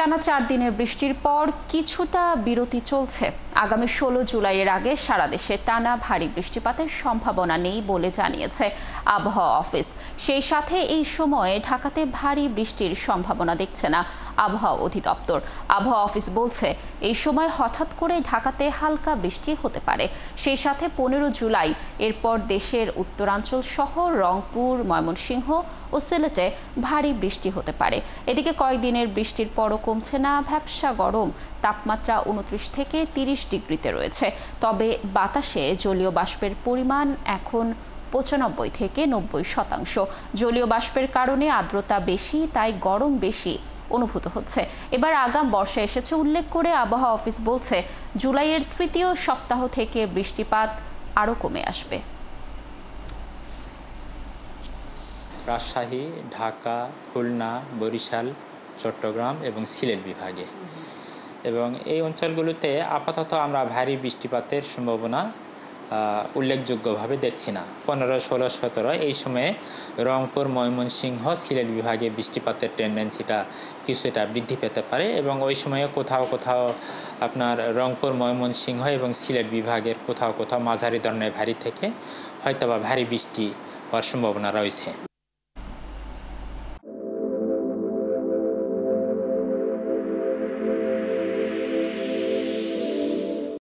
টানা 4 দিনের বৃষ্টির পর কিছুটা বিরতি চলছে। আগামী 16 জুলাইয়ের আগে সারা দেশে টানা ভারী বৃষ্টিপাতের সম্ভাবনা নেই বলে জানিয়েছে আবহাওয়া অফিস। সেই সাথে এই সময়ে ঢাকাতে ভারী বৃষ্টির সম্ভাবনা দেখছে না আবহাওয়া অধিদপ্তর। আবহাওয়া অফিস বলছে এই সময় হঠাৎ করে ঢাকাতে হালকা বৃষ্টি হতে পারে। সেই সাথে 15 জুলাই এরপর দেশের উত্তরাঞ্চল সহ রংপুর, ময়মনসিংহ ও সিলেটে ভারী বৃষ্টি হতে পারে। এদিকে কয়েকদিনের বৃষ্টির পরও কমছে না ভ্যাপসা গরম। তাপমাত্রা 29 থেকে 30 ডিগ্রিতে রয়েছে। তবে বাতাসে জলীয় বাষ্পের পরিমাণ এখন 95 থেকে 90%। জলীয় বাষ্পের কারণে আর্দ্রতা বেশি, তাই গরম বেশি অনুভূত হচ্ছে। এবার আগাম বর্ষা এসেছে উল্লেখ করে আবহাওয়া অফিস বলছে জুলাইয়ের তৃতীয় সপ্তাহ থেকে বৃষ্টিপাত আরও কমে আসবে। রাজশাহী, ঢাকা, খুলনা, বরিশাল, চট্টগ্রাম এবং সিলেট বিভাগে এবং এই অঞ্চলগুলোতে আপাতত আমরা ভারী বৃষ্টিপাতের সম্ভাবনা উল্লেখযোগ্যভাবে দেখছি না। 15, 16, 17 এই সময়ে রংপুর, ময়মনসিংহ, সিলেট বিভাগে বৃষ্টিপাতের টেন্ডেন্সিটা কিছুটা বৃদ্ধি পেতে পারে এবং ওই সময়ে কোথাও কোথাও আপনার রংপুর, ময়মনসিংহ এবং সিলেট বিভাগের কোথাও কোথাও মাঝারি ধরনের ভারী থেকে হয়তোবা ভারী বৃষ্টি হওয়ার সম্ভাবনা রয়েছে।